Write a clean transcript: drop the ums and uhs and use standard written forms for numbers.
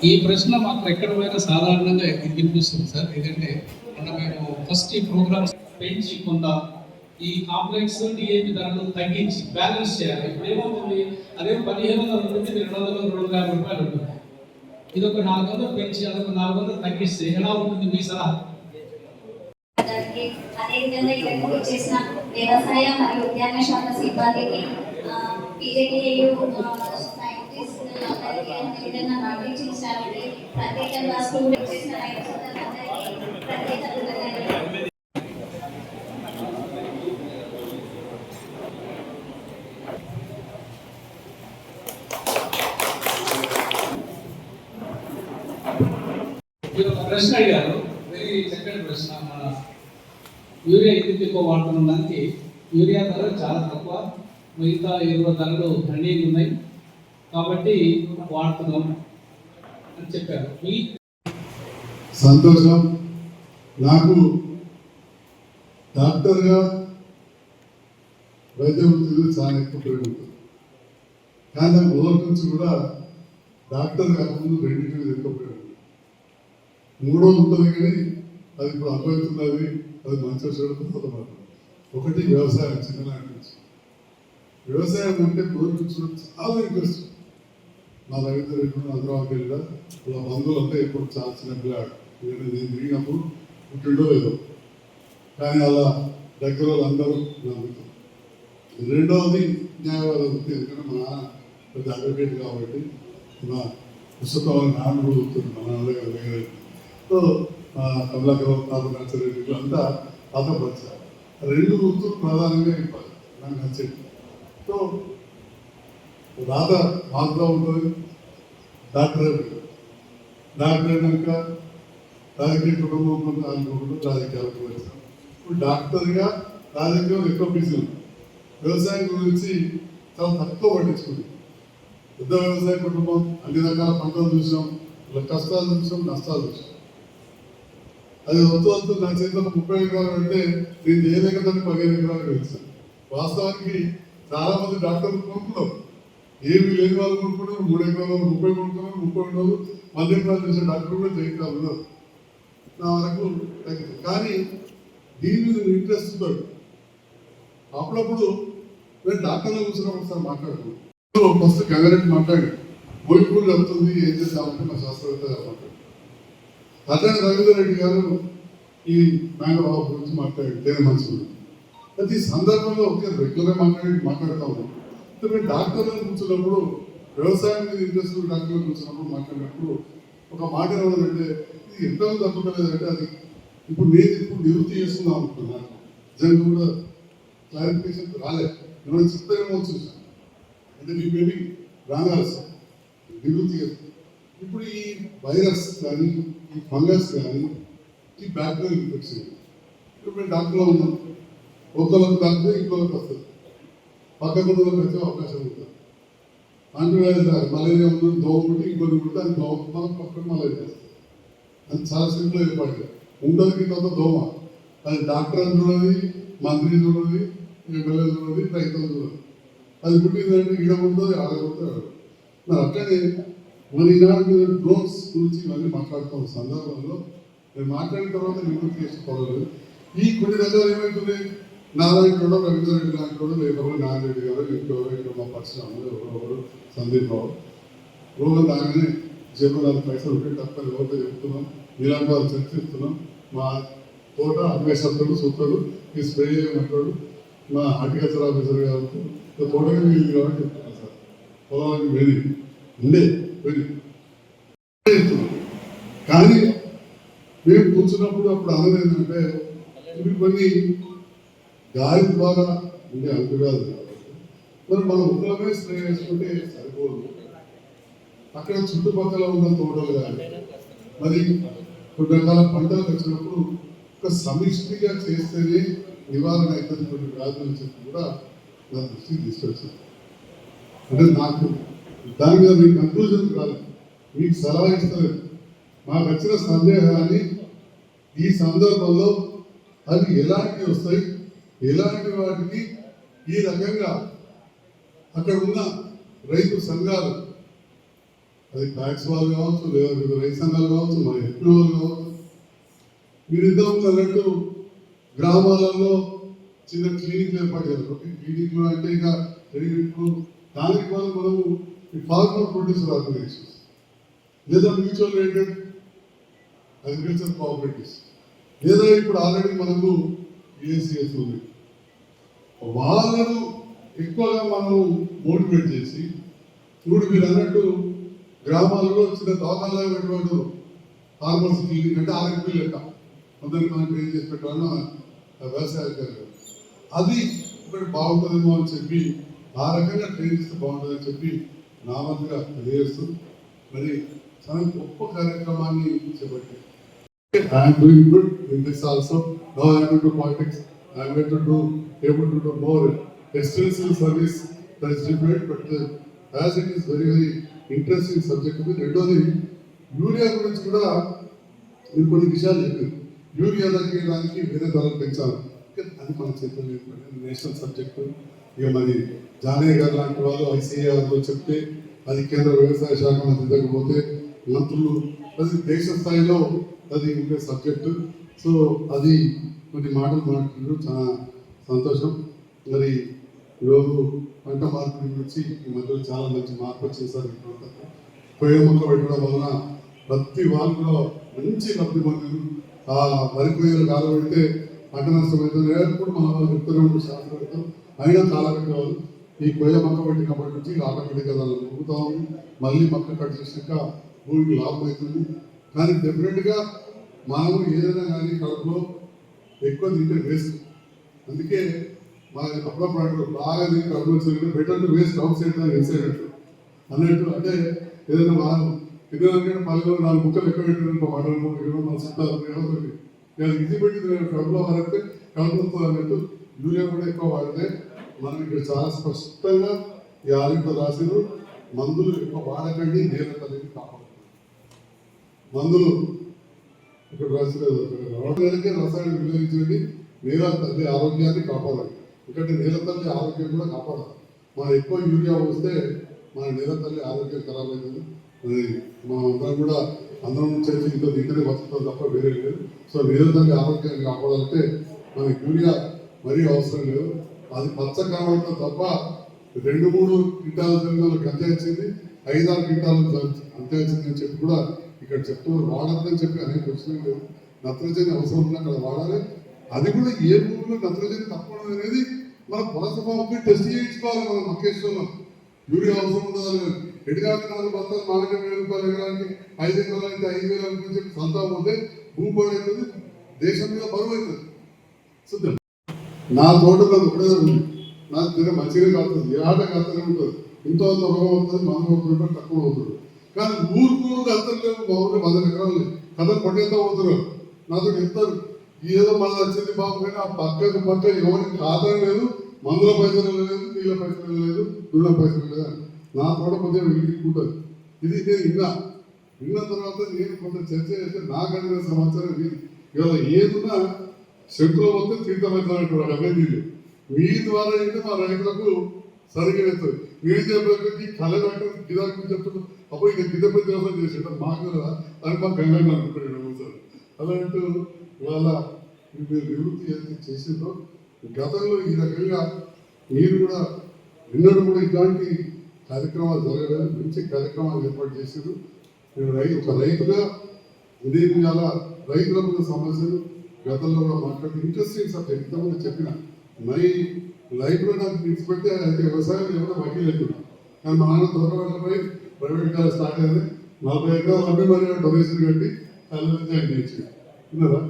ఈ ప్రశ్న మాకు ఎక్కడ పోయినా సాధారణంగా వినిపిస్తుంది సార్. ఎందుకంటే మొన్న మేము ఫస్ట్ ఈ ప్రోగ్రామ్స్ పెంచి కొంత ఈ కాంప్లెక్స్ డిఏపి ధరలు తగ్గించి బ్యాలెన్స్ చేయాలి. ఇప్పుడు ఏమవుతుంది, అదే 1500 ఉంటుంది 250 రూపాయలు ఉంటుంది. ఇది ఒక 400 పెంచి అదొక 400 తగ్గిస్తే ఎలా ఉంటుంది మీ సలహా? అదేవిధంగా ఇక్కడ చేసిన వ్యవసాయ మరియు ఉద్యాన శాఖ సిబ్బందికి PJTAU ప్రత్యేకంగా స్టూడెంట్ చేసిన ప్రత్యేక ప్రశ్న అడిగారు, వెరీ చక్కటి ప్రశ్న. మన యూరియా ఎందుకు ఎక్కువ వాడుతున్న దానికి యూరియా ధర చాలా తక్కువ, మిగతా 20 ధరలు రన్నింగ్ ఉన్నాయి కాబట్టి వాడుతున్నాం అని చెప్పారు. మీ సంతోషం. నాకు డాక్టర్గా వైద్య వృత్తిలో చాలా ఎక్కువ పేరు ఉంటుంది, కానీ నాకు మొదటి నుంచి కూడా డాక్టర్ కాకముందు రెండింటి మీద ఎక్కువ పేరు ఉంటుంది. మూడోది ఉంటుంది కానీ అది ఇప్పుడు అర్థమవుతున్నది, అది మంచిగా చెడుతున్నమాట. ఒకటి వ్యవసాయం. చిన్ననాటి నుంచి వ్యవసాయం అంటే పూర్వీకులు చాలా ఇంట్రెస్ట్. నా రవీంద్ర రెడ్డి హైదరాబాద్కి వెళ్ళా, ఇలా బంధువులంతా ఎప్పుడు చాలా చిన్న పిల్లాడు. నేను తిరిగినప్పుడు పుట్టిండో లేదో, కానీ అలా దగ్గర వాళ్ళందరూ నమ్ముతారు. రెండవది న్యాయవాద వృత్తి. ఎందుకంటే మా నాన్న పెద్ద అడ్వకేట్ కాబట్టి మా పుస్తకాలను నాన్న కూడా వృత్తులు మా నాన్న దగ్గర. సో కమలాకరావు తాత నచ్చరెడ్డి అంతా ఆతపరిచారు. రెండు వృత్తులు ప్రధానంగా ఇవ్వాలి నాకు నచ్చేది. సో రాత మాత్రం ఉంటుంది. డాక్టర్ అయినాక రాజకీయ కుటుంబం అనుకోకుండా రాజకీయాలకు వచ్చాను. ఇప్పుడు డాక్టర్గా రాజకీయం ఎక్కువ బిజీ ఉంది. వ్యవసాయం గురించి చాలా తక్కువ పట్టించుకుంది. పెద్ద వ్యవసాయ కుటుంబం, అన్ని రకాల పంటలు చూసాం, కష్టాలు చూసాం, నష్టాలు చూసాం. అది వస్తూ నా చేతిలో 30 ఎకరాలు అంటే నేను చేయలేక దాన్ని 15 ఎకరాలు వెళ్తాను. వాస్తవానికి చాలా మంది డాక్టర్లు కొనుక్కున్నారు, ఏమి లేని వాళ్ళు కొనుక్కున్నారు. 3 ఎకరాలు 30 కొనుక్కున్నారు, 30 ఉండదు. 10 ఎకరాలు చేసే డాక్టర్ కూడా జయించాలి ఉన్నారు నా వరకు. కానీ దీని మీద ఇంట్రెస్ట్ ఉంటాడు. అప్పుడప్పుడు నేను డాక్టర్లో కూర్చున్నప్పుడు సార్ మాట్లాడుతున్నాను. ఫస్ట్ గంగారెడ్డి మాట్లాడి బోయిపూలు జరుగుతుంది, ఏం చేద్దామంటే మా శాస్త్రవేత్త మాట్లాడు. అట్లానే రవీంద్ర రెడ్డి గారు ఈ మ్యాంగోబాబు గురించి మాట్లాడితే మంచిది. అయితే ఈ సందర్భంలో ఒకే రెగ్యులర్గా మాట్లాడుతూ ఉన్నాం. మేము డాక్టర్లను కూర్చున్నప్పుడు, వ్యవసాయం మీద ఇంట్రెస్ట్ డాక్టర్లు కూర్చున్నప్పుడు మాట్లాడినప్పుడు ఒక మాట ఏమంటే, ఇది ఎంతో తప్పలేదంటే అది ఇప్పుడు నివృత్తి చేస్తున్నాం అనుకున్నాను. జనం కూడా క్లారిఫికేషన్ రాలేదు. ఏమైనా చెప్తారేమో చూసాను అంటే మీ బేబీ రాగాలి సార్ నివృత్తి చేస్తాం. ఇప్పుడు ఈ వైరస్ కానీ, ఈ ఫంగస్ కానీ, ఈ బ్యాక్టీరియల్ ఇన్ఫెక్షన్, ఇప్పుడు మేము డాక్టర్లో ఉన్నాం. ఒకళ్ళకి తాకితే ఇంకోళ్ళకి వస్తుంది, పక్క గుడ్డలకు వచ్చే అవకాశం ఉంటుంది. అంటువ్యాధి మలేరియా ఉంటుంది, దోమ ఉంటే ఇంకొన్ని ఉంటే అది దోమ మనం పక్కన మలేరియా వస్తుంది. అది చాలా సింపుల్ ఏర్పాటు ఉండదు. కొంత దోమ అది డాక్టర్ అని చూడదు, మంత్రి చూడదు, ఎమ్మెల్యే చూడదు, రైతులు చూడదు. అది పుట్టిందంటే ఈడ ఉంటుంది, ఆడ ఉంటుంది. మరి అట్లనే మరి ఈనాడు డ్రోన్స్ గురించి ఇవన్నీ మాట్లాడుతున్న సందర్భంలో నేను మాట్లాడిన తర్వాత నివృత్తి చేసుకోలేదు. ఈ కొన్ని రకాలు ఏమవుతుంది, నారాయణ రవీంద్ర రెడ్డి లాంటి వాడు, లేకపోతే నారాయణ గారు, ఇంకెవరో ఇక్కడ మా పరిశ్రమలు ఎవరో సందీప్ రావు రోజు దానినే జీవనాలు పైసలు ఉంటే తప్ప ఎవరితో చెప్తున్నాం, ఇలాంటి వాళ్ళు చర్చిస్తున్నాం. మా తోట అన్వేషకులు సూత్రులు ఈ స్ప్రే చేయమంటాడు మా హార్టికల్చర్ ఆఫీసర్ గారు. తోటకి వీళ్ళు కాబట్టి చెప్తున్నాను సార్, పొలానికి వెళ్ళి ఉండే కానీ మేము కూర్చున్నప్పుడు అప్పుడు అన్నది ఏంటంటే, ఇవి కొన్ని గాలి ద్వారా ఉండే అంటువ్యాధి కాబట్టి మరి మనం ఒకళ్ళమే స్ప్రే వేసుకుంటే సరిపోదు. అక్కడ చుట్టుపక్కల ఉన్న తోటలు కానీ మరి కొన్ని రకాల పంటలు వచ్చినప్పుడు ఒక సమిష్టిగా చేస్తేనే నివారణ అవుతుంది కొన్ని వ్యాధులు చెప్పి కూడా నా దృష్టికి తీసుకొచ్చింది. అంటే నాకు దాని మీద మీకు కన్క్లూజన్ రాలేదు, మీకు సలహా ఇస్తలేదు. మాకు వచ్చిన సందేహాన్ని ఈ సందర్భంలో అవి ఎలాంటివి వస్తాయి, ఎలాంటి వాటికి ఈ రకంగా అక్కడ ఉన్న రైతు సంఘాలు, అది ట్యాక్స్ వాళ్ళు కావచ్చు, లేదా వివిధ రైతు సంఘాలు కావచ్చు, మన ఎంపీ వాళ్ళు కావచ్చు, మీరిద్దరం అన్నట్టు గ్రామాలలో చిన్న క్లినిక్లు ఏర్పాటు చేయాలి. ఓకే, క్లినిక్లు అంటే ఇక దానికి మనము ఫార్మర్ ప్రొడ్యూసర్ ఆర్గనైజేషన్స్ లేదా మ్యూచువల్ ఎయిడెడ్ అగ్రికల్చర్ కోఆపరేటివ్స్ లేదా ఇప్పుడు ఆల్రెడీ మనకు ఏసీఎస్ ఉంది, వాళ్ళను ఎక్కువగా మనము మోటివేట్ చేసి, ఇప్పుడు మీరు అన్నట్టు గ్రామాలలో చిన్న దవాఖానలో పెట్టుకోవడం ఫార్మర్స్ క్లినిక్ అంటే ఆర్ఎంపీ లెక్క కొందరికి మనం ట్రైన్ చేసి పెట్టాలన్న వ్యవసాయ అధికారులు, అది ఒకటి బాగుంటుందేమో అని చెప్పి ఆ రకంగా ట్రైన్ ఇస్తే బాగుంటుందని చెప్పి నా వంతుగా తెలియజేస్తూ మరి చాలా గొప్ప కార్యక్రమాన్ని చేపట్టారు. I am doing good in this also. Now I am into politics. I am going to do able to do more extensive service. That is different, but as it is very interesting subject. రెండోది urea గురించి కూడా మీరు కొన్ని విషయాలు చెప్పారు. Urea తగ్గించడానికి వేరే ధరలు పెంచాలి, అది మన చేతుల్లో లేదు, నేషనల్ సబ్జెక్టు. ఇక మరి జానయ్య గారు లాంటి వాళ్ళు ఐసీఆర్లో చెప్తే అది కేంద్ర వ్యవసాయ శాఖ మంత్రి దగ్గర పోతే మంత్రులు, అది దేశ స్థాయిలో అది ఉండే సబ్జెక్టు. సో అది కొన్ని మాటలు మాట్లాడుతున్నారు, చాలా సంతోషం. మరి ఈరోజు పంట మార్పిడి గురించి ఈ మధ్యలో చాలా మంచి మార్పు వచ్చేసారు. కొయ్య మొక్క పెట్టడం వలన ప్రతి వాళ్ళు కూడా మంచి లబ్ధి పొందారు. ఆ వరి కొయ్యలు కాలబెడితే పంట నష్టం అవుతుంది. ఎప్పుడు మన వాళ్ళు చెప్తూనే ఉంటారు శాస్త్రవేత్తలు, అయినా కాలబెట్టేవాళ్ళు. ఈ కొయ్య మొక్క పెట్టినప్పటి నుంచి ఆటోమేటిక్గా దాన్ని ఊగుతా ఉంది. మళ్ళీ మొక్క కట్ చేసాక భూమికి లాభం అవుతుంది. కానీ డెఫినెట్గా మనము ఏదైనా కానీ కడుపులో ఎక్కువ తింటే వేస్ట్. అందుకే మా అప్పుడప్పుడు అంటారు బాగా తిని కడుపులో better to waste out side దాన్ని ఇన్సైడ్ అన్నట్టు. అంటే ఏదైనా మనం తినడానికి పల్లెలో 4 ముక్కలు ఎక్కువ పెట్టిన మటన్ మన చుట్టాలు ఇది పెట్టి కడుపులో వాడితే కడుపుతో అన్నట్టు. యూరియా కూడా ఎక్కువ వాడితే మనం ఇక్కడ చాలా స్పష్టంగా ఈ ఆరోగ్య రాశులు మందులు ఎక్కువ వాడకండి, నేల తల్లిని కాపాడుతుంది. మందులు ఇక్కడ రాసిలేదు, రసాయనం వినియోగించండి, నేల తల్లి ఆరోగ్యాన్ని కాపాడాలి. ఎందుకంటే నేల తల్లి ఆరోగ్యం కూడా కాపాడాలి. మనం ఎక్కువ యూరియా వస్తే మన నేల తల్లి ఆరోగ్యం ఖరాబ్ అవుతుంది. అది మనం అందరం కూడా అందరం చేసి ఇంట్లో దీంట్లోనే బతుకుతాం తప్ప వేరే లేదు. సో నేల తల్లి ఆరోగ్యాన్ని కాపాడాలంటే మనకి యూరియా మరీ అవసరం లేదు. అది పచ్చ కావడం తప్ప 2-3 క్వింటాల జమిలో గంత వచ్చింది, 5-6 క్వింటాలు అంతే వచ్చిందని చెప్పి కూడా ఇక్కడ చెప్తున్నారు. వాడద్దని చెప్పి అనేక వచ్చినాయి లేదు. నత్రజని అవసరం ఉన్నా అక్కడ వాడాలి. అది కూడా ఏ భూమిలో నత్రజని తక్కువ అనేది మన పొలసభకి టెస్ట్ చేయించుకోవాలి. మనం మకేశ్వర్లో యూరియా అవసరం ఉండదు. ఎడిగాకి 4 బస్తాలు 4,000 రూపాయలు ఎకరానికి 5 ఎకరాలు అయితే 5,000 అని చెప్పి సంతా పోతే భూమి పడవుతుంది, దేశం మీద బరువు అవుతుంది. శుద్ధం నా తోటలో ఒకటే ఉంది, నాకు దగ్గర మంచిగా కాస్తుంది, ఏ ఆట కత్తనే ఉంటుంది. ఇంత త్వరగా అవుతుంది, మనం 1 రూపాయలు తక్కువ అవుతుంది. కానీ ఊరుకు అర్థం లేవు. మా ఊరిలో 10 ఎకరాలు కథ కొట్టేస్తా పోతున్నారు. నాతో చెప్తారు ఏదో మన వచ్చింది బాబు, కానీ ఆ పక్క ఎవరికి ఖాతా లేదు, మందుల పైసలు లేదు, నీళ్ళ పైసలు లేదు, దుళ్ళ పైసలు లేదు. నా తోట కొంచెం ఉంటుంది. ఇది నేను విన్న తర్వాత నేను కొంత చర్చ చేస్తే నాకు అడిగిన సమాచారం ఇది. ఇవాళ ఏదున్నా శంకులో వస్తే తీర్థమవుతారంటారు అవే నీళ్ళు. మీ ద్వారా అయితే మా రైతులకు సరిగ్గా వెళ్తుంది. మీరు చెప్పేది కళ గిదాకు చెప్తున్నారు. అప్పుడు ఇక గిద్ద పెద్ద వ్యవసాయం చేసేట మాకు కదా అని మా గంగా అనుకుంటాడు సార్. అలాంటూ ఇవాళ మీరు నివృత్తి ఏదైతే చేసిందో గతంలో ఈ రకంగా మీరు కూడా ఎన్నడూ కూడా ఇలాంటి కార్యక్రమాలు జరగలేదు. మంచి కార్యక్రమాలు ఏర్పాటు చేశారు. నేను ఒక రైతుగా ఉదయం ఇవాళ రైతులకు ఉన్న సమస్యలు గతంలో కూడా మాట్లాడి ఇంట్రెస్టింగ్ సబ్జెక్ట్ ఇంతకుముందు చెప్పిన మై లైఫ్లో నాకు తీసుకుంటే అయితే వ్యవసాయం ఎవరో వకీలు అవుతున్నాను. కానీ మా నాన్న తోటపడిపోయి ప్రైవేట్ కాలేజ్ స్టార్ట్ అయింది. 40 ఎకరాలు అమ్మి మరి డొనేషన్ కట్టి కాలేజ్ జాయిన్ చేయించాను. విన్నారా?